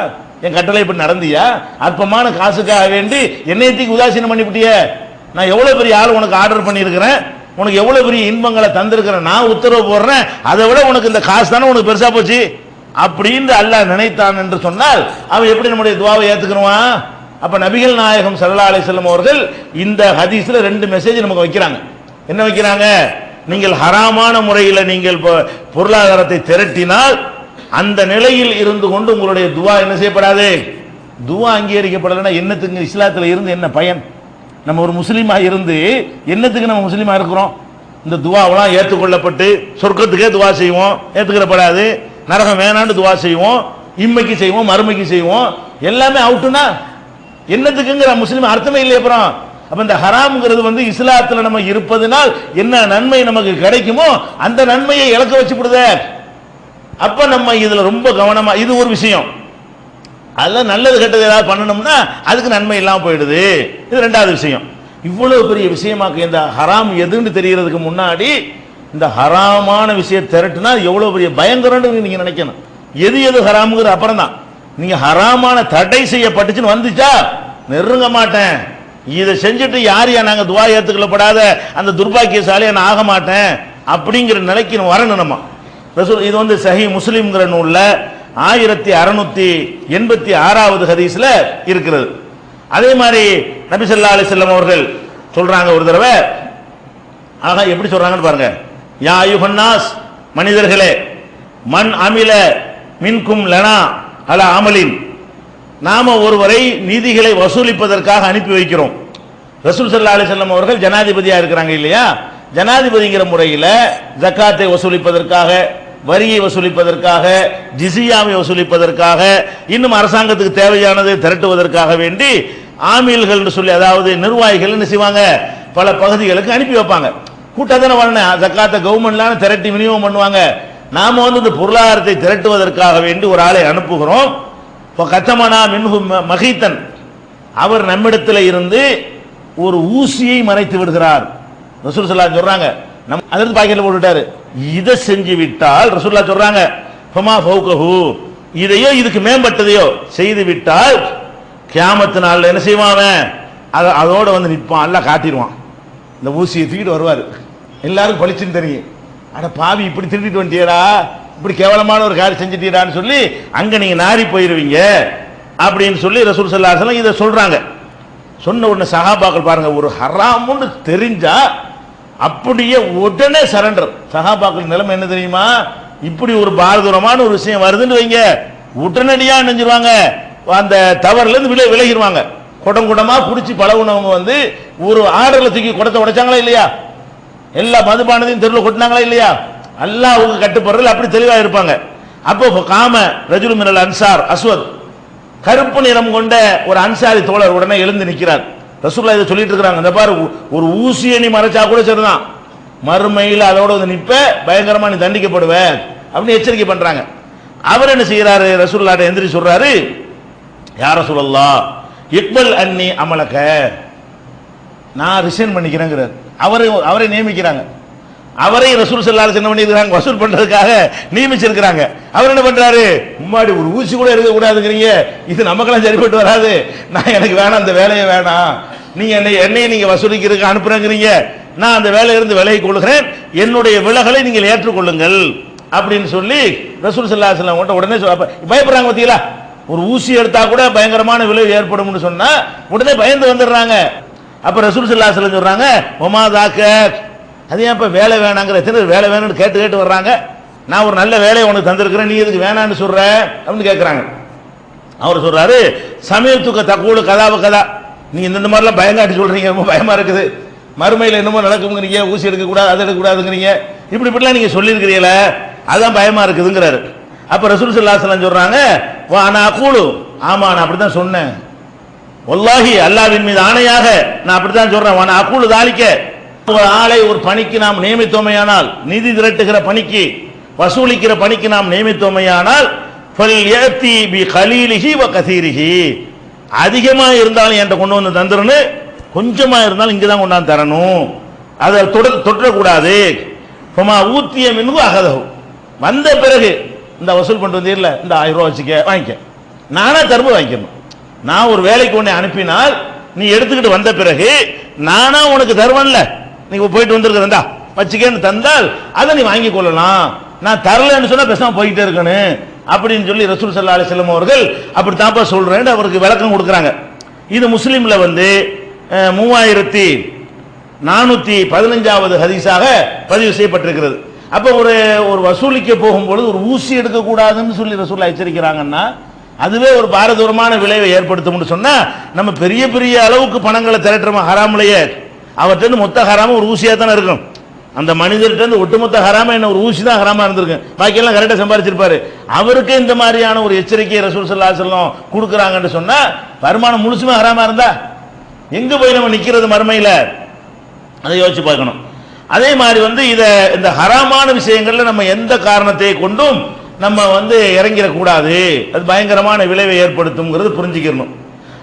என் கட்டளை இப்படி நடந்தியா? அற்பமான காசுக்காக வேண்டி என்னையத்துக்கு உதாசீனம் பண்ணிவிட்டிய. நான் எவ்வளவு பெரிய ஆள் உனக்கு ஆர்டர் பண்ணியிருக்கிறேன், உனக்கு எவ்வளவு பெரிய இன்பங்களை தந்திருக்கிறேன், நான் உத்தரவு போடுறேன், அதை விட உனக்கு இந்த காசு தானே உனக்கு பெருசா போச்சு அப்படின்னு அல்லாஹ் நினைத்தான் என்று சொன்னால் அவன் எப்படி நம்முடைய துவாவை ஏத்துக்குருவான்? அப்ப நபிகள் நாயகம் ஸல்லல்லாஹு அலைஹி வஸல்லம் அவர்கள் இந்த ஹதீஸ்ல ரெண்டு மெசேஜ் நமக்கு வைக்கிறாங்க. என்ன வைக்கிறாங்க? நீங்கள் ஹராமான முறையில் நீங்கள் பொருளாதாரத்தை திரட்டினால் அந்த நிலையில் இருந்து கொண்டு உங்களுடைய துவா என்ன செய்யப்படாது? துவா அங்கீகரிக்கப்படலைன்னா என்னத்துக்கு இஸ்லாத்தில் இருந்து என்ன பயன்? நம்ம ஒரு முஸ்லீமா இருந்து என்னத்துக்கு நம்ம முஸ்லீமா இருக்கிறோம்? இந்த துவாவெல்லாம் ஏற்றுக்கொள்ளப்பட்டு சொர்க்கத்துக்கே துவா செய்வோம், ஏற்றுக்கிறப்படாது. நரகம் வேணான்னு துவா செய்வோம், இம்மைக்கு செய்வோம், மறுமைக்கு செய்வோம், எல்லாமே அவுட்டுனா என்னத்துக்குங்கிற முஸ்லீம் அர்த்தமே இல்லை. அப்புறம் அப்ப இந்த ஹராம்ங்கிறது வந்து இஸ்லாத்துல நம்ம இருப்பதனால் என்ன நன்மை நமக்கு கிடைக்குமோ அந்த நன்மையை இழக்க வச்சுப்படுத. அப்ப நம்ம இதுல ரொம்ப கவனமா, இது ஒரு விஷயம். அதெல்லாம் நல்லது கெட்டது ஏதாவது பண்ணணும்னா அதுக்கு நன்மை இல்லாம போயிடுது. இது ரெண்டாவது விஷயம். இவ்வளவு பெரிய விஷயமாக்கு இந்த ஹராம் எதுன்னு தெரியறதுக்கு முன்னாடி இந்த ஹராமான விஷயம் திரட்டுனா எவ்வளவு பெரிய பயங்கரம்னு நீங்க நினைக்கணும். எது எது ஹராமுங்கிற அப்புறம் தான். நீங்க ஹராமான தடை செய்யப்பட்டுச்சுன்னு வந்துச்சா நெருங்க மாட்டேன், இதை செஞ்சுட்டு யார் நாங்க துவா ஏத்துக்கொள்ளப்படாத அந்த துர்பாக்கியசாலியா நான் ஆக மாட்டேன் அப்படிங்கிற நிலைக்கு வரணும் நம்ம. இது வந்து சஹீ முஸ்லிம்ங்கிற நூல்ல 1686வது ஹதீஸ்ல இருக்கிறது. அதே மாதிரி நபி ஸல்லல்லாஹு அலைஹி வஸல்லம் அவர்கள் சொல்றாங்க ஒரு தடவை. ஆக எப்படி சொல்றாங்கன்னு பாருங்க. யா அய்யுஹன்னாஸ், மனிதர்களே, மன் அமில மின்கும் லனா அலா அமலின், நாம ஒருவரை நீதிகளை வசூலிப்பதற்காக அனுப்பி வைக்கிறோம். ரசூல் ஸல்லல்லாஹு அலைஹி வஸல்லம் அவர்கள் ஜனாதிபதியா இருக்கிறாங்க இல்லையா? ஜனாதிபதிங்கிற முறையில் ஜக்காத்தை வசூலிப்பதற்காக, வரியை வசூலிப்பதற்காக, ஜிஸியாவை வசூலிப்பதற்காக, இன்னும் அரசாங்கத்துக்கு தேவையானதை திரட்டுவதற்காக வேண்டி ஆமீல்கள் சொல்லி, அதாவது நிர்வாகிகள் என்ன செய்வாங்க, பல பகுதிகளுக்கு அனுப்பி வைப்பாங்க. கூட்டத்தான வரணும், ஜக்காத்தை கவர்மெண்ட்லாம் திரட்டி விநியோகம் பண்ணுவாங்க. நாம வந்து இந்த பொருளாதாரத்தை திரட்டுவதற்காக வேண்டி ஒரு ஆளை அனுப்புகிறோம். கத்தமனா மின்ஹு மகீத்தன், அவர் நம்மிடத்தில் இருந்து ஒரு ஊசியை மறைத்து விடுகிறார். ரசூல் ஸல்லல்லாஹு அலைஹி சொல்றாங்க, நம்ம அதற்கு பாக்கெட்ல போட்டுட்டாரு. இதை செஞ்சு விட்டால் ரசூலுல்லாஹ் சொல்றாங்க, ஃபமா ஃபௌகஹு, இதையோ இதுக்கு மேம்பட்டதையோ செய்து விட்டால் கியாமத் நாள்ல என்ன செய்வான்? அதோட வந்து நிற்பான், அல்லாஹ் காட்டிடுவான். இந்த ஊசியை தூக்கிட்டு வருவார். எல்லாரும் பளிச்சுன்னு தெரியும், அட பாவி இப்படி திருடிட்டு வந்துட்டியடா, இப்படி கேவலமான ஒரு காரியம் செஞ்சுட்டீடான்னு சொல்லி அங்க நீங்க நாரி போயிருவீங்க அப்படின்னு சொல்லி ரசூல் ஸல்லல்லாஹு அலைஹி வஸல்லம் இதை சொல்றாங்க. சொன்ன உடனே சஹாபாக்கள் பாருங்க, ஒரு ஹராம்னு தெரிஞ்சா அப்படியே உடனே சரண்டர். சஹாபாக்கள் நிலைமை என்ன தெரியுமா? இப்படி ஒரு பாரதூரமான ஒரு விஷயம் வருதுன்னு வைங்க, உடனடியா நினைஞ்சிருவாங்க, அந்த தவறுல இருந்து விலகிடுவாங்க. குடம் குடமா குடிச்சு பழகுனவங்க வந்து ஒரு ஆர்டர்ல தூக்கி குடத்தை உடைச்சாங்களா இல்லையா? எல்லா மதுபானதையும் தெருவில் கொட்டினாங்களா இல்லையா? அல்லாஹ்வுக்கு கட்டுப்படுறதுல அப்படி தெளிவா இருப்பாங்க. அப்போ காம ரஜுலு மினல் அன்சார் அஸ்வத், கருப்பு நிறம் கொண்ட ஒரு அன்சாரி தோழர் உடனே எழுந்து நிற்கிறார். ரசூலுல்லாஹ் இதை சொல்லிட்டு இருக்காங்க, இந்த பாரு ஒரு ஊசியை நீ மறைச்சா கூட சரிதான், மறுமையில் அதோட வந்து நிப்ப, பயங்கரமா நீ தண்டிக்கப்படுவ அப்படின்னு எச்சரிக்கை பண்றாங்க. அவர் என்ன செய்யறாரு, ரசூலுல்லாஹ் எந்திரி சொல்றாரு, யா ரசூலல்லாஹ் இக்பல் அன்னி அமலக, நான் ரிசைன் பண்ணிக்கிறேங்கிறார். அவரை நியமிக்கிறாங்க. அவரை ரசூல் ஸல்லல்லாஹு அலைஹி வஸல்லம் என்ன பண்ணிருக்காங்க, வசூல் பண்றதுக்காக நியமிச்சிருக்கிறாங்க. அவர் என்ன பண்றாரு, முன்னாடி ஒரு ஊசி கூட இருக்க கூடாதுங்கிறீங்க, இது நமக்கெல்லாம் சரிப்பட்டு வராது, நான் எனக்கு வேணாம், அந்த வேலையை வேணாம், நீங்க என்னைய நீங்க வசூலிக்கிறதுக்கு அனுப்புறங்கிறீங்க, நான் அந்த வேலையிலிருந்து விலகி கொள்கிறேன், என்னுடைய விலகலை நீங்கள் ஏற்றுக்கொள்ளுங்கள் அப்படின்னு சொல்லி ரசூல் ஸல்லல்லாஹு அலைஹி வஸல்லம் உடனே பயப்படுறாங்க. பார்த்தீங்களா, ஒரு ஊசி எடுத்தா கூட பயங்கரமான விளைவு ஏற்படும் சொன்னா உடனே பயந்து வந்துடுறாங்க. அப்ப ரசூல் ஸல்லல்லாஹு அலைஹி வஸல்லம் சொல்றாங்க, ஒமா தாக்க, அது ஏன் இப்ப வேலை வேணாங்கிற, எத்தனை வேலை வேணும்னு கேட்டு கேட்டு வர்றாங்க, நான் ஒரு நல்ல வேலையை உனக்கு தந்திருக்கிறேன், நீ எதுக்கு வேணான்னு சொல்ற அப்படின்னு கேட்கிறாங்க. அவர் சொல்றாரு, சமயத்துக்கு தக்கூடு கதாவ கதா, நீ இந்த மாதிரிலாம் பயங்காட்டி சொல்றீங்க, ரொம்ப பயமா இருக்குது, மறுமையில் என்னமோ நடக்குங்கிறீங்க, ஊசி எடுக்க கூடாது, அது எடுக்க கூடாதுங்கிறீங்க, இப்படிலாம் நீங்க சொல்லியிருக்கிறீங்கள, அதான் பயமா இருக்குதுங்கிறாரு. அப்ப ரசூல் ஸல்லல்லாஹு அலைஹி வஸல்லம் சொல்றாங்க, வா நான் அகூலு, ஆமா நான் அப்படித்தான் சொன்னேன், வல்லாஹி அல்லாஹ்வின் மீது ஆணையாக நான் அப்படித்தான் சொல்றேன், வா நான் அகூலு தாலிக்க, ஒரு ஆளை ஒரு பணிக்கு நாம் நியமித்தோமையானால், நிதி திரட்டுகிற பணிக்கு, வசூலிக்கிற பணிக்கு நாம் நியமித்தோமையானால், ஃபல்யதி பி கலீலிஹி வ கஸீரிஹி, அதிகமா இருந்தாலும் என்கிட்ட கொண்டு வந்து தந்துருன்னு, கொஞ்சமா இருந்தாலும் இங்க தான் கொண்டாந்து தரணும், அதை தொற்றக்கூடாது. ஃபமா ஊத்திய மின்ஹு அகதஹு, வந்த பிறகு இந்த வசூல் பண்ணிட்டு வந்தீர்ல, இந்த 1000 ரூபாய் வச்சுக்க, வாங்கிக்க, நானா தரும்பு வாங்கிக்கணும். நான் ஒரு வேலைக்கு உன்னை அனுப்பினால் நீ எடுத்துக்கிட்டு வந்த பிறகு நானா உனக்கு தருவன்ல, நீ போயிட்டு வந்திருக்கிறா வச்சுக்கன்னு தந்தால் அதை நீ வாங்கி கொள்ளலாம், நான் தரலன்னு சொன்னா பேசாம போயிட்டே இருக்கணும் அப்படின்னு சொல்லி ரசூல் ஸல்லல்லாஹு அலைஹி வஸல்லம் அவர்கள் அப்படித்தாப்பா சொல்றேன்னு அவருக்கு விளக்கம் கொடுக்குறாங்க. இது முஸ்லிம்ல வந்து 3415வது ஹதீஸாக பதிவு செய்யப்பட்டிருக்கிறது. அப்ப ஒரு வசூலிக்க போகும்பொழுது ஒரு ஊசி எடுக்க கூடாதுன்னு சொல்லி ரசூலுல்லாஹ் எச்சரிக்கிறாங்கன்னா, அதுவே ஒரு பாரதூரமான விளைவை ஏற்படுத்தும்னு சொன்னா, நம்ம பெரிய பெரிய அளவுக்கு பணங்களை திரட்டுறோம் ஹராம்லயே, அவர்கிட்ட மொத்த ஹராம ஒரு ஊசியா தானே இருக்கும், அந்த மனிதர்கிட்ட ஒட்டுமொத்த ஹராம என்ன ஒரு ஊசி தான் ஹராமா இருந்திருக்கு, பாக்கி எல்லாம் கரெக்டா சம்பாதிச்சிருப்பாரு. அவருக்கு இந்த மாதிரியான ஒரு எச்சரிக்கையை ரசூல் ஸல்லல்லாஹு அலைஹி வஸல்லம் கொடுக்குறாங்கன்னு சொன்னா, வருமானம் முழுசுமே ஹராமா இருந்தா எங்க போய் நம்ம நிக்கிறது மறுமையில, அதை யோசிச்சு பார்க்கணும். அதே மாதிரி வந்து இந்த ஹராமான விஷயங்கள்ல நம்ம எந்த காரணத்தை கொண்டும் நம்ம வந்து இறங்கிடக்கூடாது, அது பயங்கரமான விளைவை ஏற்படுத்தும்ங்கிறது புரிஞ்சுக்கணும்.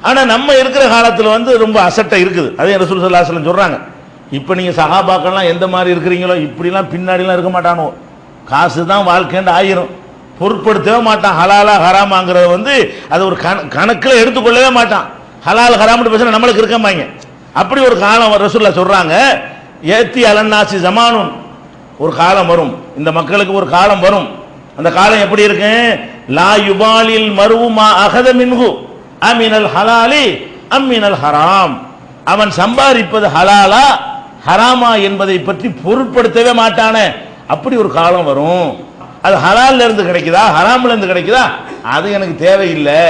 ஆனா நம்ம இருக்கிற காலத்துல வந்து ரொம்ப அசட்டை இருக்குது, அதே ரசூல் ஸல்லல்லாஹு அலைஹி வஸல்லம் சொல்றாங்க, இப்ப நீங்க சஹாபாக்கள்லாம் எந்த மாதிரி இருக்கிறீங்களோ இப்படிலாம் பின்னாடிலாம் இருக்க மாட்டானோ, காசு தான் வாழ்க்கைன்னு ஆயிரும், பொருட்படுத்தவே மாட்டான், ஹலாலா ஹராமாங்கிறத வந்து அது ஒரு கணக்கில் எடுத்துக்கொள்ளவே மாட்டான், ஹலால் ஹராம்னு பேசுனா நம்மளுக்கு இருக்கமாங்க. அப்படி ஒரு காலம் ரசூலுல்லாஹ் சொல்றாங்க, ஏத்தி அலன்னாசி ஜமானுன், ஒரு காலம் வரும், இந்த மக்களுக்கு ஒரு காலம் வரும், அந்த காலம் எப்படி இருக்கு, லா யுபாலில் மருவுமா அகத மின்ஹு அமினல் ஹலாலி அம்மினல் ஹராம், அவன் சம்பாதிப்பது ஹலாலா ஹராமா என்பதை பற்றி பொருட்படுத்தவே மாட்டானே, அப்படி ஒரு காலம் வரும், அது ஹலால்ல இருந்து கிடைக்குதா ஹராம்ல இருந்து கிடைக்குதா அது எனக்கு தேவையில்லை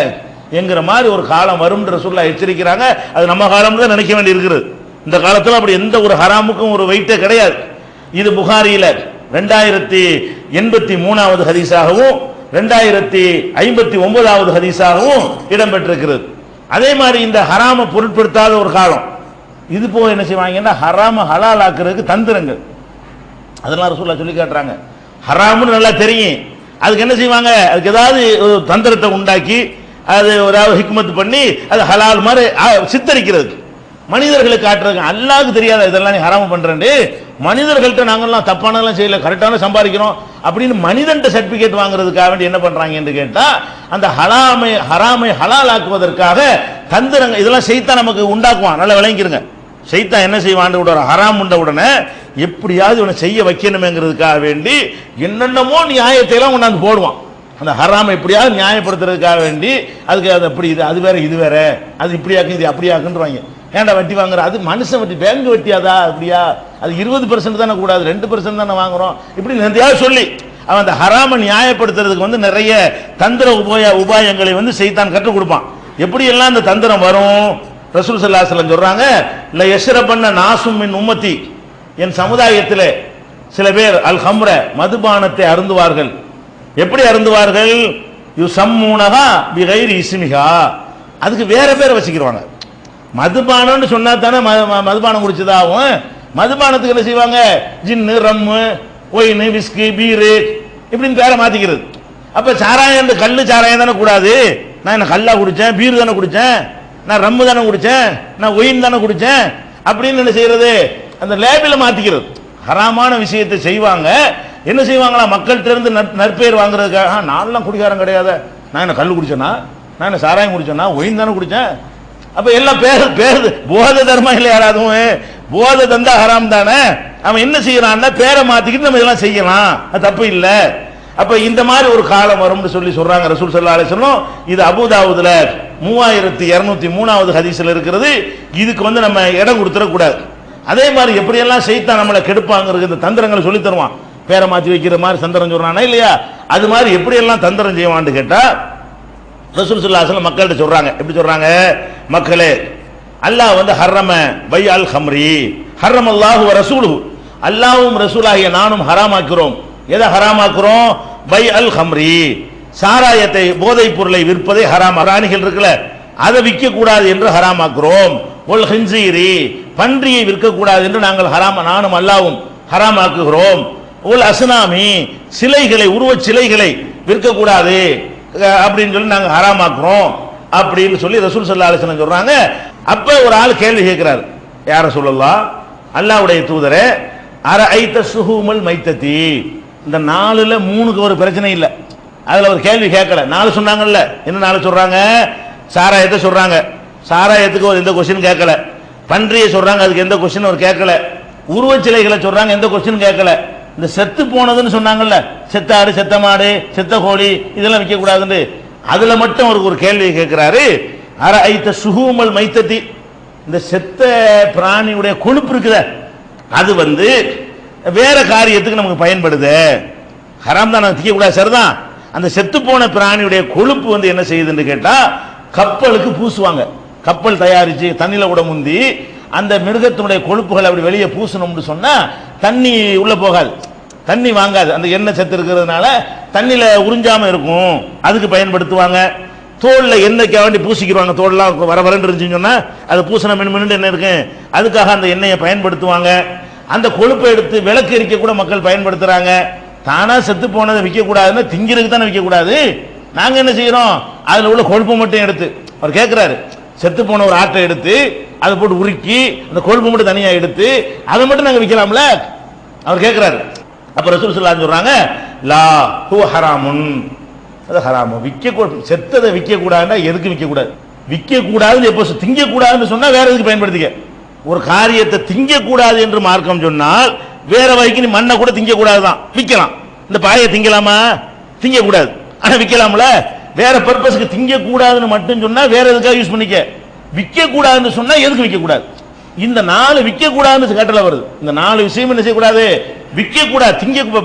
என்கிற மாதிரி ஒரு காலம் வரும் ரசூலுல்லாஹ் எச்சரிக்கிறாங்க. அது நம்ம காலம் தான் நினைக்க வேண்டி இருக்கிறது. இந்த காலத்தில் அப்படி எந்த ஒரு ஹராமுக்கும் ஒரு வெயிட்டே கிடையாது. இது புகாரியில 2083வது ஹதீஸாகவும் 2059வது ஹதீஸாகவும் இடம்பெற்றிருக்கிறது. அதே மாதிரி இந்த ஹராம பொருட்படுத்தாத ஒரு காலம் இது போக என்ன செய்வாங்கன்னா, ஹராம ஹலால் ஆக்குறதுக்கு தந்திரங்கள், அதெல்லாம் ரசூலுல்லாஹ் சொல்லி காட்டுறாங்க. ஹராம்னு நல்லா தெரியும், அதுக்கு என்ன செய்வாங்க, அதுக்கு ஏதாவது ஒரு தந்திரத்தை உண்டாக்கி அது ஏதாவது ஹிக்மத் பண்ணி அது ஹலால் மாதிரி சித்தரிக்கிறது, மனிதர்களுக்கு காட்டுறதுக்கு. அல்லாஹ்வுக்கு தெரியாத இதெல்லாம் நீ ஹராம பண்றேன், மனிதர்கள்ட்ட நாங்கள்லாம் தப்பானதெல்லாம் செய்யல, கரெக்டான சம்பாதிக்கிறோம் அப்படின்னு மனிதன்ட்ட சர்டிபிகேட் வாங்குறதுக்காக வேண்டி என்ன பண்றாங்க என்று கேட்டா, அந்த ஹராமை ஹலால் ஆக்குவதற்காக தந்திரங்கள் இதெல்லாம் ஷைத்தான் நமக்கு உண்டாக்குவான். நல்லா விளங்கிருங்க, ஷைத்தான் என்ன செய்வான், ஹராம் உண்ட உடனே எப்படியாவது இவனை செய்ய வைக்கணுமேங்கிறதுக்காக வேண்டி என்னென்னமோ நியாயத்தை எல்லாம் கொண்டாந்து போடுவான். அந்த ஹராமை எப்படியாவது நியாயப்படுத்துறதுக்காக வேண்டி அதுக்கு அது அப்படி, இது வேற இது வேற, அது இப்படியாக்கு இது அப்படியாக்குன்றாங்க. ஏன்டா வட்டி வாங்குற, அது மனுஷன் வட்டி, பேங்க் வட்டியாதா அப்படியா, அது 20% தானே கூடாது, 2% தானே வாங்குறோம், இப்படி நிறைய சொல்லி அவன் அந்த ஹராம நியாயப்படுத்துறதுக்கு வந்து நிறைய தந்திர உபாயங்களை வந்து ஷைத்தான் கற்றுக் கொடுப்பான். எப்படி எல்லாம் அந்த தந்திரம் வரும், ரசூல் ஸல்லல்லாஹு அலைஹி வஸல்லம் சொல்றாங்க, ல யஷ்ரபன்ன நாசும் மின் உம்மத்தி, என் சமுதாயத்திலே சில பேர் அல் ஹம்ர மதுபானத்தை அருந்துவார்கள். எப்படி அருந்துவார்கள்? யுசம்மூனஹா பிகைரி இஸ்மிஹா, அதுக்கு வேற பேரை வச்சுக்கிடுவாங்க. மதுபானம்னு சொன்னா தானே மதுபானம் குடிச்சதாகும். மதுபானத்துக்கு என்ன செய்வாங்க? ஜின்னு, ரம்மு, ஒயின், விஸ்கி, பீரு இப்படின்னு பேரை மாத்திக்கிறது. அப்ப சாராயம், கல்லு சாராயம் தானே கூடாது. நான் என்ன கல்லா குடிச்சேன், பீர் தானே குடிச்சேன், நான் ரம்மு தானே குடிச்சேன், நான் ஒயின் தானே குடிச்சேன் அப்படின்னு என்ன செய்யறது? அந்த லேபில மாத்திக்கிறது. ஹராமான விஷயத்தை செய்வாங்க. என்ன செய்வாங்களா? மக்கள்கிட்ட இருந்து நற்பெயர் வாங்குறதுக்காக. நான்லாம் குடிக்காரன் கிடையாது, நான் என்ன கல்லு குடிச்சேனா, நான் என்ன சாராயம் குடிச்சேனா, ஒயின் தானே குடிச்சேன். அப்ப எல்லாம் பேரு போத தர்மம் இல்லை. யாராவது போத தந்தா ஹராம் தானே. அவன் என்ன செய்யறான்னா பேரை மாத்திக்கிட்டு நம்ம இதெல்லாம் செய்யலாம், அது தப்பு இல்லை. அப்ப இந்த மாதிரி ஒரு காலம் வரும்னு சொல்றாங்க ரசூல் ஸல்லல்லாஹு அலைஹி வஸல்லம். இது அபூதாவுதுல 3203வது ஹதீஸ்ல இருக்கிறது. இதுக்கு நம்ம இடம் கொடுத்துட கூடாது. அதே மாதிரி எப்படியெல்லாம் ஷைத்தான் நம்மளை கெடுப்பாங்கிறது இந்த தந்திரங்களை சொல்லி தருவான். பேரை மாத்தி வைக்கிற மாதிரி தந்திரம் சொல்றானா இல்லையா? அது மாதிரி எப்படியெல்லாம் தந்திரம் செய்வான்னு கேட்டா ரசூல் ஸல்லல்லாஹு அலைஹி வஸல்லம் மக்கள்கிட்ட சொல்றாங்க. எப்படி சொல்றாங்க? மக்களே, அல்லாஹ் ஹர்ரம பை அல் ஹம்ரி ஹர்ரமல்லாஹு வ ரசூலுஹு, அல்லாஹ்வும் ரசூலாகிய நானும் ஹராமாக்கிறோம். எதை ஹராமாக்குறோம்? பை அல் ஹம்ரி, சாராயத்தை, போதைப் பொருளை விற்பதை ஹராம். அராணிகள் இருக்குல்ல, அதை விற்க கூடாது என்று ஹராமாக்குறோம். ஒல் ஹின்சீரி, பன்றியை விற்க கூடாது என்று நாங்கள் நானும் அல்லாஹ்வும் ஹராமாக்குகிறோம். ஒல் அஸ்னாமி, சிலைகளை, உருவச் சிலைகளை விற்க கூடாது அப்படின்னு சொல்லி நாங்கள் ஹராமாக்குறோம் அப்படின்னு சொல்லி ரசூல் ஸல்லல்லாஹு அலைஹி வஸல்லம் சொல்றாங்க. அப்ப ஒரு ஆள் கேள்வி கேட்கிறார். யா ரசூலல்லாஹ், அல்லாஹ்வுடைய தூதரே, அரஐத சுஹூமல் மைத்ததி, இந்த 4ல 3க்கு ஒரு பிரச்சனை இல்லை. அதுல ஒரு கேள்வி கேட்கல. 4 சொன்னாங்கல்ல, என்ன 4 சொல்றாங்க? சாராயத்தை சொல்றாங்க, சாராயத்துக்கு ஒரு எந்த கொஸ்டின் கேட்கல. பன்றியை சொல்றாங்க, அதுக்கு எந்த கொஸ்டின் ஒரு கேட்கல. உருவச்சிலைகளை சொல்றாங்க, எந்த கொஸ்டின் கேட்கல. இந்த செத்து போனதுன்னு சொன்னாங்கல்ல, செத்த ஆடு, செத்த மாடு, செத்த கோழி, இதெல்லாம் விற்க கூடாதுன்னு, அதுல மட்டும் ஒரு கேள்வி கேட்கிறாரு. அரஐத சுஹூமல் மைத்ததி, இந்த செத்த பிராணியுடைய கொழுப்பு இருக்குத, அது வேற காரியத்துக்கு நமக்கு பயன்படுது. ஹராம் தான், திக்க கூடாது, சரிதான். அந்த செத்து போன பிராணியுடைய கொழுப்பு என்ன செய்யுதுன்னு கேட்டா கப்பலுக்கு பூசுவாங்க. கப்பல் தயாரிச்சு தண்ணியில கூட முந்தி அந்த மிருகத்தினுடைய கொழுப்புகள் அப்படி வெளியே பூசணும்னு சொன்னா தண்ணி உள்ள போகாது, தண்ணி வாங்காது. அந்த எண்ணெய் செத்து இருக்கிறதுனால தண்ணியில உறிஞ்சாம இருக்கும், அதுக்கு பயன்படுத்துவாங்க. தோல்ல எண்ணெய்க்கு வேண்டி பூசிக்கிறாங்க. தோல்லாம் வர வரன்னு இருந்துச்சுன்னு சொன்னா அது பூசண மின்னு என்ன இருக்கு, அதுக்காக அந்த எண்ணெயை பயன்படுத்துவாங்க. அந்த கொழுப்பை எடுத்து விளக்கு எரிக்க கூட மக்கள் பயன்படுத்துறாங்க. தானா செத்து போனதை விற்க கூடாதுன்னா திங்கிறதுக்கு தானே விற்க கூடாது. நாங்க என்ன செய்யறோம்? அதுல உள்ள கொழுப்பு மட்டும் எடுத்து, அவர் கேட்கிறாரு, செத்து போன ஒரு ஆட்டை எடுத்து அதை போட்டு உருக்கி அந்த கொழுப்பு மட்டும் தனியா எடுத்து அதை மட்டும் நாங்க விற்கலாம்ல, அவர் கேட்கிறாரு. அப்ப ரசூல் ஸல்லல்லாஹு அலைஹி சொல்றாங்க, லா ஹு ஹராமுன், அது ஹராமு. செத்ததை விற்க கூடாதுன்னா எதுக்கு விற்க கூடாது? விற்க கூடாதுன்னு எப்போ திங்க கூடாதுன்னு சொன்னா வேற எதுக்கு பயன்படுத்திக்க. ஒரு காரியத்தை திங்க கூடாது என்று மார்க்கம் சொன்னால் வேற வகைக்கு நீ மண்ணை கூட திங்க கூடாதுதான், விற்கலாம். இந்த பாயை திங்கலாமா? திங்க கூடாது, ஆனா விற்கலாம்ல. வேற பர்பஸ்க்கு திங்க கூடாதுன்னு மட்டும் சொன்னா வேற எதுக்காக யூஸ் பண்ணிக்க. விற்க கூடாதுன்னு சொன்னா எதுக்கு விற்க கூடாது? இந்த 4 விற்க கூடாதுன்னு கட்டளை வருது. இந்த 4 விஷயம் என்ன செய்யக்கூடாது? விற்க கூடாது.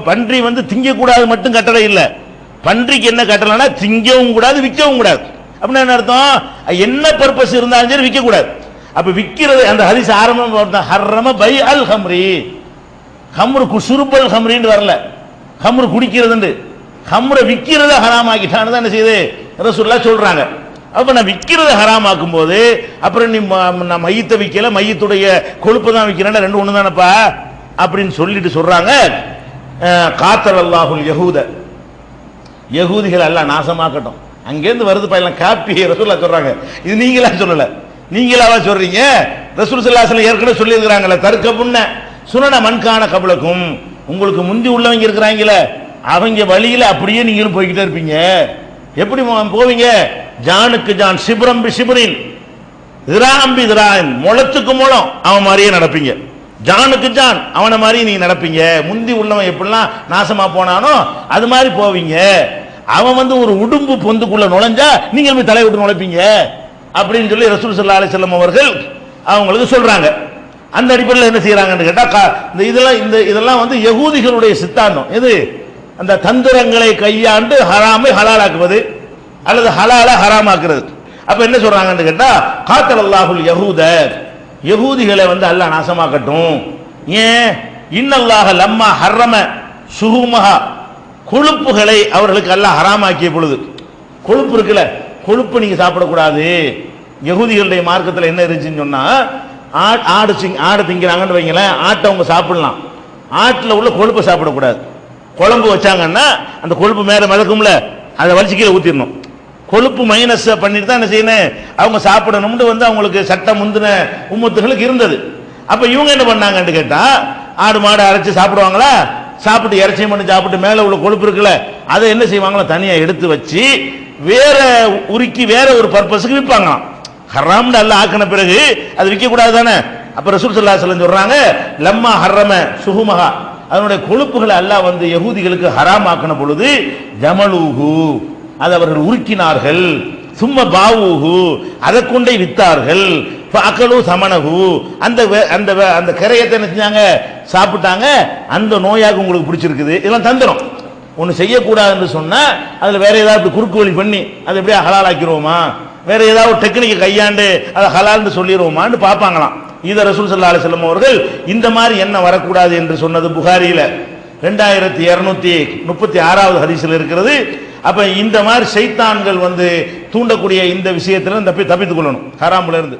பன்றி திங்க கூடாது மட்டும் கட்டளை இல்லை. பன்றிக்கு என்ன கட்டளைனா திங்கவும் கூடாது, விற்கவும் கூடாது. அப்படின்னா என்ன அர்த்தம்? என்ன பர்பஸ் இருந்தாலும் சரி விற்க கூடாது. அப்ப விற்கிறது அந்த ஹதீஸ் ஆரம்பம் ஹர்ரம பை அல் ஹம்ரி, ஹம்ரு குசுருபல் ஹம்ரின்னு வரல, ஹம்ரு குடிக்கிறது, ஹம்ரை விற்கிறத ஹராம் ஆக்கிட்டான்னு தான் என்ன செய்யுது ரசூலுல்லாஹ் சொல்றாங்க. அப்ப நான் விற்கிறத ஹராம் ஆக்கும் போது அப்புறம் நீ நான் மையத்தை விற்கல, மையத்துடைய கொழுப்பு தான் விற்கிறேன், ரெண்டு ஒண்ணு தானப்பா அப்படின்னு சொல்லிட்டு சொல்றாங்க. காத்தல் அல்லாஹுல் யஹூத, யகூதிகள் எல்லாம் நாசமாக்கட்டும். அங்கேருந்து வருது பையன் காப்பி ரசூலுல்லாஹ் சொல்றாங்க. இது நீங்களா சொல்லல, நீங்களாவா சொல்றீங்க? ரசூல் ஸல்லல்லாஹு அலைஹி வஸல்லம் ஏற்கனவே சொல்லி இருக்கிறாங்கல்ல, தர்க்கபுன்ன சுனன மன்கான கபலக்கும், உங்களுக்கு முந்தி உள்ளவங்க இருக்கிறாங்களே அவங்க வழியில அப்படியே நீங்களும் போய்கிட்டே இருப்பீங்க. எப்படி போவீங்க? ஜானுக்கு ஜான், சிப்ரம் பி சிப்ரின், திராம் பி திரான், முளத்துக்கு முளம் அவன் மாதிரியே நடப்பீங்க. ஜானுக்கு ஜான் அவனை மாதிரி நீங்க நடப்பீங்க. முந்தி உள்ளவன் எப்படிலாம் நாசமா போனானோ அது மாதிரி போவீங்க. அவன் ஒரு உடும்பு பொந்துக்குள்ள நுழைஞ்சா நீங்க போய் தலை விட்டு நுழைப்பீங்க அப்படின்னு சொல்லி ரசூல் ஸல்லல்லாஹு அலைஹி வஸல்லம் அவர்கள் அவங்களுக்கு சொல்றாங்க. அந்த அடிப்படையில் என்ன செய்யறாங்கன்னு கேட்டா இதெல்லாம் யகூதிகளுடைய சித்தாந்தம். எது? அந்த தந்திரங்களை கையாண்டு ஹராமை ஹலாலாக்குவது அல்லது ஹலால ஹராமாக்குறது. அப்ப என்ன சொல்றாங்கன்னு கேட்டா காத்தல் அல்லாஹுல் யஹூத, யகூதிகளை அல்லாஹ் நாசமாக்கட்டும். ஏன்? இன்னல்லாஹ லம்மா ஹர்ரம சுஹூமஹா, கொழுப்புகளை அவர்களுக்கு அல்லாஹ் ஹராமாக்கிய பொழுது, கொழுப்பு இருக்குல்ல, கொழுப்பு நீங்க சாப்பிடக்கூடாது. யகூதிகளுடைய மார்க்கத்தில் என்ன இருந்துச்சுன்னு சொன்னா, ஆடு திங்கிறாங்கன்னு வைங்களேன், ஆட்டை அவங்க சாப்பிடலாம், ஆட்டில் உள்ள கொழுப்பை சாப்பிடக்கூடாது. குழம்பு வச்சாங்கன்னா அந்த கொழுப்பு மேல மிதக்கும்ல, அதை வலிச்சு கீழே ஊத்திடணும். கொழுப்பு மைனஸ் பண்ணிட்டு தான் என்ன செய்யணும், அவங்க சாப்பிடணும்னு அவங்களுக்கு சட்டம் முந்தின உம்மத்துகளுக்கு இருந்தது. அப்ப இவங்க என்ன பண்ணாங்கன்னு கேட்டா, ஆடு மாடு அரைச்சு சாப்பிடுவாங்களா, சாப்பிட்டு இறைச்சியும் பண்ணி சாப்பிட்டு மேல உள்ள கொழுப்பு இருக்குல்ல, அதை என்ன செய்வாங்களா, தனியா எடுத்து வச்சு வேற உருக்கி வேற ஒரு பர்பஸுக்கு விற்பாங்களாம். ஹராம்னு அல்லாஹ் ஆக்கின பிறகு அது விற்க கூடாது தானே. அப்ப ரசூல் ஸல்லல்லாஹு அலைஹி வஸல்லம் சொல்றாங்க, லம்மா ஹர்ரம சுஹுமஹா, அதனுடைய கொழுப்புகளை அல்லாஹ் யகூதிகளுக்கு ஹராம் ஆக்கின பொழுது ஜமலூஹு, அதை அவர்கள் உருக்கினார்கள், சும்ம பாவூஹு, அதை கொண்டே வித்தார்கள், அக்கலு சமனகு, அந்த அந்த அந்த கரையத்தை என்ன செஞ்சாங்க, சாப்பிட்டாங்க. அந்த நோயாக உங்களுக்கு பிடிச்சிருக்குது, இதெல்லாம் தந்துரும். ஒன்று செய்யக்கூடாதுன்னு சொன்னா அதுல வேற ஏதாவது குறுக்கு வழி பண்ணி அதை எப்படியா ஹலால் ஆக்கிடுவோமா, வேற ஏதாவது டெக்னிக்கை கையாண்டு அதை ஹலால்னு சொல்லிடுவோமான்னு பார்ப்பாங்களாம். இதை ரசூல் ஸல்லல்லாஹு அலைஹி வஸல்லம் அவர்கள் இந்த மாதிரி என்ன வரக்கூடாது என்று சொன்னது புகாரியில 2236வது ஹதீஸில் இருக்கிறது. அப்ப இந்த மாதிரி ஷைத்தான்கள் தூண்டக்கூடிய இந்த விஷயத்துல தப்பித்துக் கொள்ளணும் ஹராம்ல இருந்து.